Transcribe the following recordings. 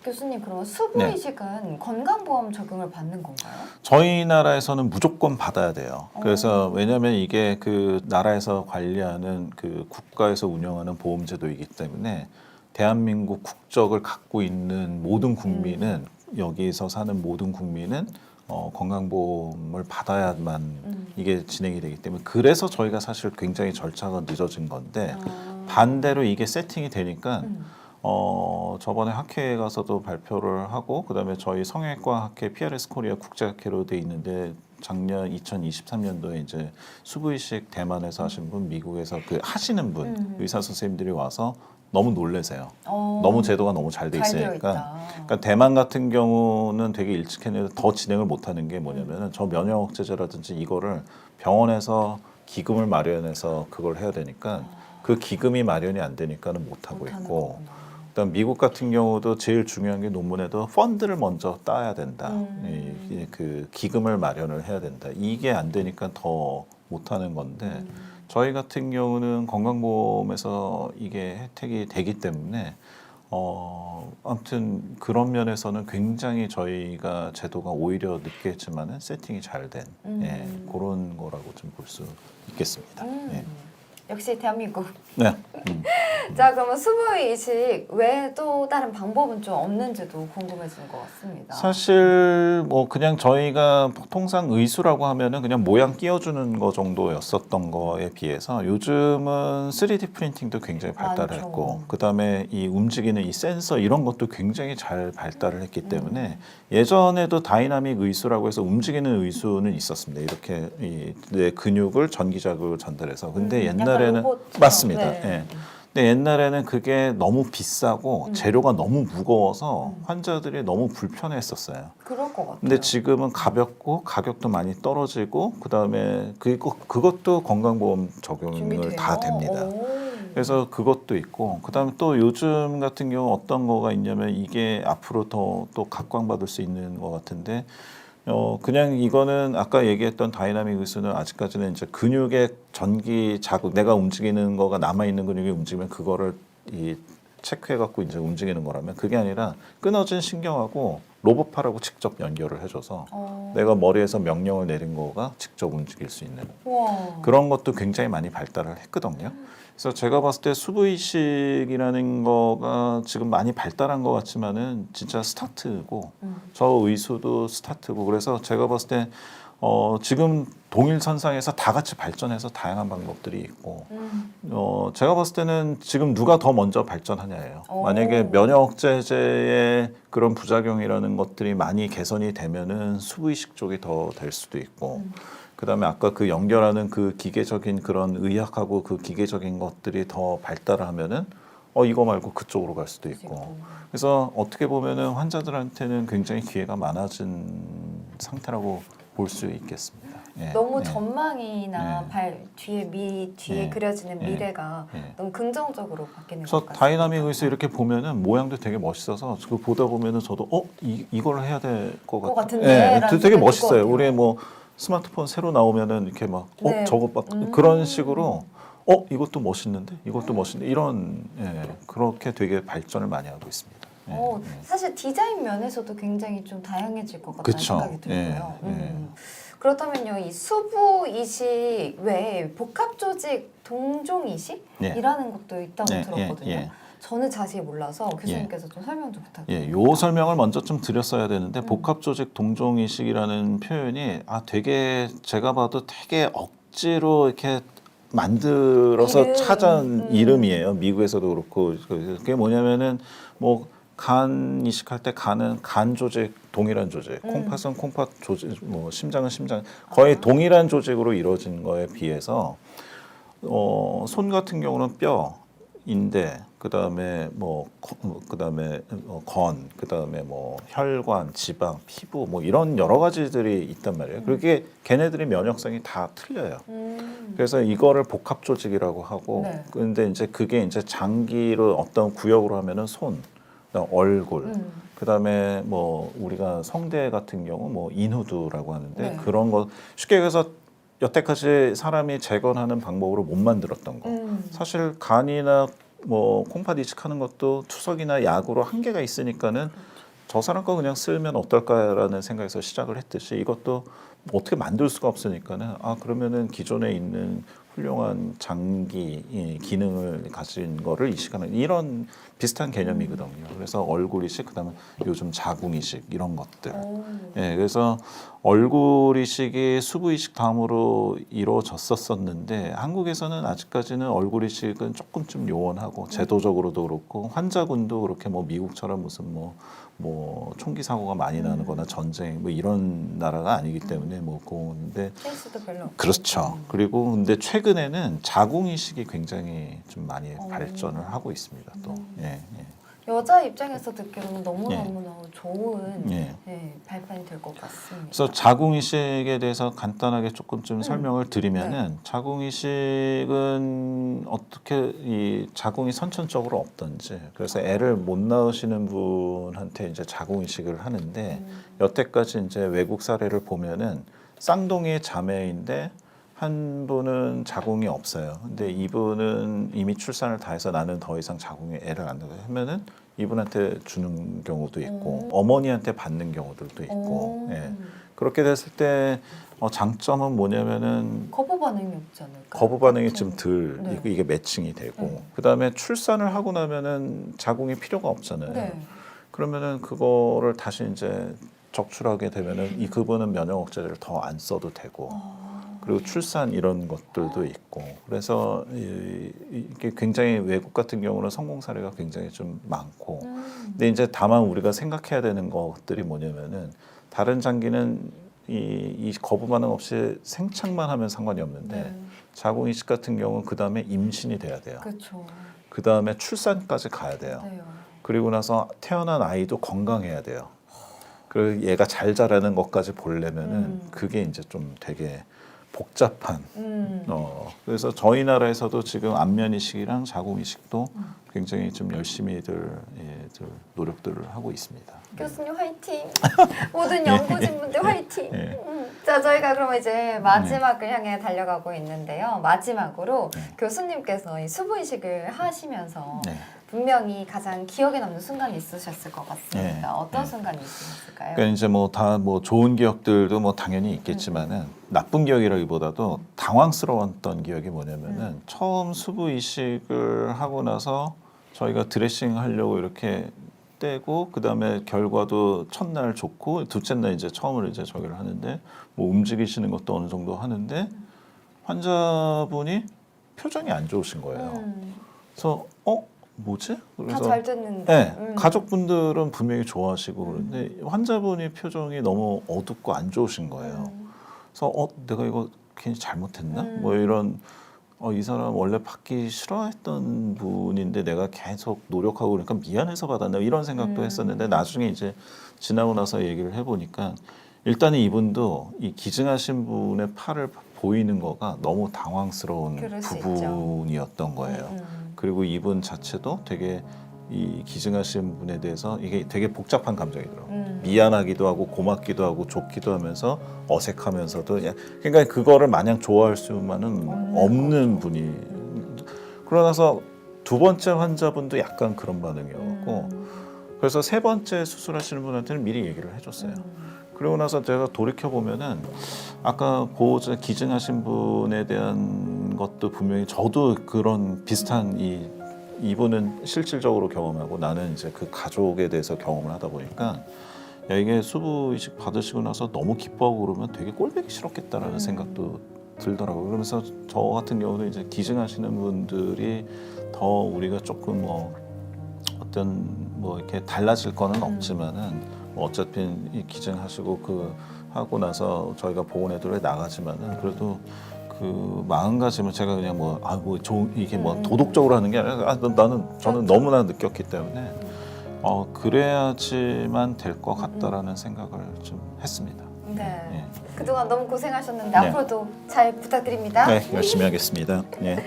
교수님, 그러면 수부이식은 건강보험 적용을 받는 건가요? 저희 나라에서는 무조건 받아야 돼요. 그래서 왜냐하면 이게 그 나라에서 관리하는 그 국가에서 운영하는 보험제도이기 때문에 대한민국 국적을 갖고 있는 모든 국민은 여기서 사는 모든 국민은 건강보험을 받아야만 이게 진행이 되기 때문에 그래서 저희가 사실 굉장히 절차가 늦어진 건데 반대로 이게 세팅이 되니까 저번에 학회에 가서도 발표를 하고 그다음에 저희 성형외과 학회 PRS 코리아 국제학회로 돼 있는데 작년 2023년도에 이제 수부이식 대만에서 하신 분, 미국에서 그 하시는 분 의사 선생님들이 와서 너무 놀래세요. 너무 제도가 너무 잘 돼 있으니까. 그러니까 대만 같은 경우는 되게 일찍 했는데 더 진행을 못하는 게 뭐냐면은 저 면역 억제제라든지 이거를 병원에서 기금을 마련해서 그걸 해야 되니까 그 기금이 마련이 안 되니까는 못 하고 있고. 그다음 미국 같은 경우도 제일 중요한 게 논문에도 펀드를 먼저 따야 된다. 그 기금을 마련을 해야 된다. 이게 안 되니까 더 못하는 건데 저희 같은 경우는 건강보험에서 이게 혜택이 되기 때문에 아무튼 그런 면에서는 굉장히 저희가 제도가 오히려 늦게 했지만은 세팅이 잘 된 그런 거라고 좀 볼 수 있겠습니다. 예. 역시 대한민국. 네. 자, 그러면 수부이식 외에도 다른 방법은 좀 없는지도 궁금해지는 것 같습니다. 사실 뭐 그냥 저희가 통상 의수라고 하면은 그냥 모양 끼워주는 거 정도였었던 거에 비해서 요즘은 3D 프린팅도 굉장히 발달을 했고 그다음에 이 움직이는 이 센서 이런 것도 굉장히 잘 발달을 했기 때문에 예전에도 다이나믹 의수라고 해서 움직이는 의수는 있었습니다. 이렇게 내 근육을 전기자극을 전달해서 근데 옛날에는 맞습니다. 네. 예. 근데 옛날에는 그게 너무 비싸고 재료가 너무 무거워서 환자들이 너무 불편했었어요. 그럴 것 같아요. 근데 지금은 가볍고 가격도 많이 떨어지고 그다음에 그것도 건강보험 적용을 다 됩니다. 그래서 그것도 있고 그다음에 또 요즘 같은 경우 어떤 거가 있냐면 이게 앞으로 또 각광받을 수 있는 것 같은데 그냥 이거는 아까 얘기했던 다이나믹 의수는 아직까지는 이제 근육의 전기 자극, 내가 움직이는 거가 남아 있는 근육이 움직이면 그거를 체크해 갖고 이제 움직이는 거라면 그게 아니라 끊어진 신경하고 로봇팔하고 직접 연결을 해줘서 내가 머리에서 명령을 내린 거가 직접 움직일 수 있는 그런 것도 굉장히 많이 발달을 했거든요. 그래서 제가 봤을 때 수부이식이라는 거가 지금 많이 발달한 것 같지만은 진짜 스타트고 저 의수도 스타트고 그래서 제가 봤을 때 지금 동일선상에서 다 같이 발전해서 다양한 방법들이 있고 제가 봤을 때는 지금 누가 더 먼저 발전하냐예요. 만약에 면역 억제제의 그런 부작용이라는 것들이 많이 개선이 되면은 수부이식 쪽이 더 될 수도 있고 그다음에 아까 그 연결하는 그 기계적인 그런 의학하고 그 기계적인 것들이 더 발달을 하면은 이거 말고 그쪽으로 갈 수도 있고 그래서 어떻게 보면은 환자들한테는 굉장히 기회가 많아진 상태라고 볼 수 있겠습니다. 예, 너무 예. 전망이나 뒤에 그려지는 미래가 너무 긍정적으로 바뀌는 것 그래서 같습니다. 다이나믹 의수 이렇게 보면은 모양도 되게 멋있어서 그거 보다 보면은 저도 이걸 해야 될 것 같은데 라는 되게 생각이 멋있어요. 들 것 우리 뭐 스마트폰 새로 나오면은 이렇게 막 저거 막 그런 식으로 이것도 멋있는데 이것도 멋있는데 이런 그렇게 되게 발전을 많이 하고 있습니다. 사실 디자인 면에서도 굉장히 좀 다양해질 것 같다는 그쵸. 생각이 들고요. 그렇다면요, 이 수부 이식 외에 복합 조직 동종 이식이라는 것도 있다고 들었거든요. 저는 자세히 몰라서 교수님께서 좀 설명 좀 부탁드립니다. 요 설명을 먼저 좀 드렸어야 되는데 복합 조직 동종 이식이라는 표현이 되게 제가 봐도 되게 억지로 이렇게 만들어서 찾은 이름이에요. 미국에서도 그렇고 그게 뭐냐면은 뭐 간 이식할 때 간은 간 조직 동일한 조직, 콩팥은 콩팥 조직, 뭐 심장은 심장 거의 동일한 조직으로 이루어진 거에 비해서 손 같은 경우는 뼈, 인대, 그다음에 건, 그다음에 뭐 혈관, 지방, 피부 뭐 이런 여러 가지들이 있단 말이에요. 그게 걔네들이 면역성이 다 틀려요. 그래서 이거를 복합 조직이라고 하고 근데 이제 그게 이제 장기로 어떤 구역으로 하면은 손, 그다음 얼굴, 그다음에 뭐 우리가 성대 같은 경우 뭐 인후두라고 하는데 그런 거 쉽게 얘기해서 여태까지 사람이 재건하는 방법으로 못 만들었던 거. 사실 간이나 뭐 콩팥 이식하는 것도 투석이나 약으로 한계가 있으니까는 저 사람 거 그냥 쓰면 어떨까라는 생각에서 시작을 했듯이 이것도 뭐 어떻게 만들 수가 없으니까는 그러면은 기존에 있는 훌륭한 장기 기능을 가진 거를 이식하는 이런 비슷한 개념이거든요. 그래서 얼굴 이식, 그다음에 요즘 자궁 이식 이런 것들. 예, 그래서 얼굴 이식이 수부 이식 다음으로 이루어졌었는데 한국에서는 아직까지는 얼굴 이식은 조금 좀 요원하고 제도적으로도 그렇고 환자군도 그렇게 뭐 미국처럼 무슨 뭐 총기 사고가 많이 나거나 전쟁 뭐 이런 나라가 아니기 때문에 뭐 그런데 케이스도 별로 없고. 그렇죠. 그리고 근데 최근에는 자궁 이식이 굉장히 좀 많이 발전을 하고 있습니다. 또 예. 여자 입장에서 듣기로는 너무너무 예. 좋은 예. 발판이 될 것 같습니다. 그래서 자궁 이식에 대해서 간단하게 조금 좀 설명을 드리면은 자궁 이식은 어떻게 이 자궁이 선천적으로 없던지 그래서 애를 못 낳으시는 분한테 이제 자궁 이식을 하는데 여태까지 이제 외국 사례를 보면은 쌍둥이 자매인데 한 분은 자궁이 없어요. 근데 이분은 이미 출산을 다 해서 나는 더 이상 자궁에 애를 안 낳게 하면은 이분한테 주는 경우도 있고 어머니한테 받는 경우들도 있고 예. 그렇게 됐을 때 장점은 뭐냐면은 거부 반응이 없지 않을까요? 거부 반응이 보통. 좀 덜 네. 이게 매칭이 되고 그다음에 출산을 하고 나면은 자궁이 필요가 없잖아요. 네. 그러면은 그거를 다시 이제 적출하게 되면은 이 그분은 면역 억제제를 더 안 써도 되고 그리고 출산 이런 것들도 있고 그래서 이게 굉장히 외국 같은 경우는 성공 사례가 굉장히 좀 많고 근데 이제 다만 우리가 생각해야 되는 것들이 뭐냐면은 다른 장기는 이 거부 반응 없이 생착만 하면 상관이 없는데 자궁 이식 같은 경우는 그 다음에 임신이 돼야 돼요. 그렇죠. 그 다음에 출산까지 가야 돼요. 그리고 나서 태어난 아이도 건강해야 돼요. 그리고 얘가 잘 자라는 것까지 보려면은 그게 이제 좀 되게 복잡한. 그래서 저희 나라에서도 지금 안면 이식이랑 자궁 이식도 굉장히 좀 열심히들 노력들을 하고 있습니다. 교수님 화이팅! 모든 연구진분들 화이팅! 자, 저희가 그럼 이제 마지막을 향해 달려가고 있는데요. 마지막으로 교수님께서 이 수부 이식을 하시면서 분명히 가장 기억에 남는 순간이 있으셨을 것 같습니다. 어떤 순간이 있으셨을까요? 그러니까 이제 뭐 다 뭐 좋은 기억들도 뭐 당연히 있겠지만은 나쁜 기억이라기보다도 당황스러웠던 기억이 뭐냐면은 처음 수부 이식을 하고 나서 저희가 드레싱 하려고 이렇게 떼고 그다음에 결과도 첫날 좋고 둘째 날 이제 처음으로 이제 저기를 하는데 뭐 움직이시는 것도 어느 정도 하는데 환자분이 표정이 안 좋으신 거예요. 그래서 뭐지? 다 잘 됐는데. 가족분들은 분명히 좋아하시고 그런데 환자분이 표정이 너무 어둡고 안 좋으신 거예요. 그래서 내가 이거 괜히 잘못했나? 뭐 이런 이 사람 원래 받기 싫어했던 분인데 내가 계속 노력하고 그러니까 미안해서 받았나 이런 생각도 했었는데 나중에 이제 지나고 나서 얘기를 해보니까 일단은 이분도 이 기증하신 분의 팔을 보이는 거가 너무 당황스러운 부분이었던 거예요. 그리고 이분 자체도 되게 이 기증하신 분에 대해서 이게 되게 복잡한 감정이더라고요. 미안하기도 하고 고맙기도 하고 좋기도 하면서 어색하면서도 그러니까 그거를 마냥 좋아할 수만은 없는 분이 그러고 나서 두 번째 환자분도 약간 그런 반응이었고 그래서 세 번째 수술하시는 분한테는 미리 얘기를 해줬어요. 그러고 나서 제가 돌이켜 보면은 아까 보호자 기증하신 분에 대한 것도 분명히 저도 그런 비슷한 이분은 실질적으로 경험하고 나는 이제 그 가족에 대해서 경험을 하다 보니까 야 이게 수부 이식 받으시고 나서 너무 기뻐하고 그러면 되게 꼴보기 싫었겠다라는 생각도 들더라고요. 그러면서 저 같은 경우는 이제 기증하시는 분들이 더 우리가 조금 어떤 이렇게 달라질 거는 없지만은 어차피 이 기증하시고 하고 나서 저희가 보건애들에 나가지만은 그래도 그 마음가짐을 제가 그냥 이게 도덕적으로 하는 게 아니라 저는 너무나 느꼈기 때문에 그래야지만 될 것 같다라는 생각을 좀 했습니다. 네. 예. 그동안 너무 고생하셨는데 앞으로도 잘 부탁드립니다. 네, 열심히 하겠습니다. 예.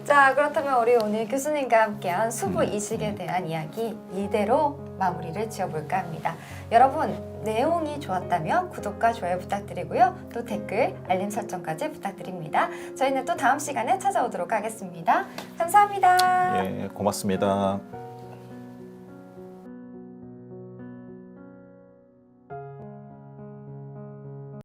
자, 그렇다면 우리 오늘 교수님과 함께한 수부 이식에 대한 이야기 이대로 마무리를 지어볼까 합니다. 여러분, 내용이 좋았다면 구독과 좋아요 부탁드리고요. 또 댓글, 알림 설정까지 부탁드립니다. 저희는 또 다음 시간에 찾아오도록 하겠습니다. 감사합니다. 예, 고맙습니다.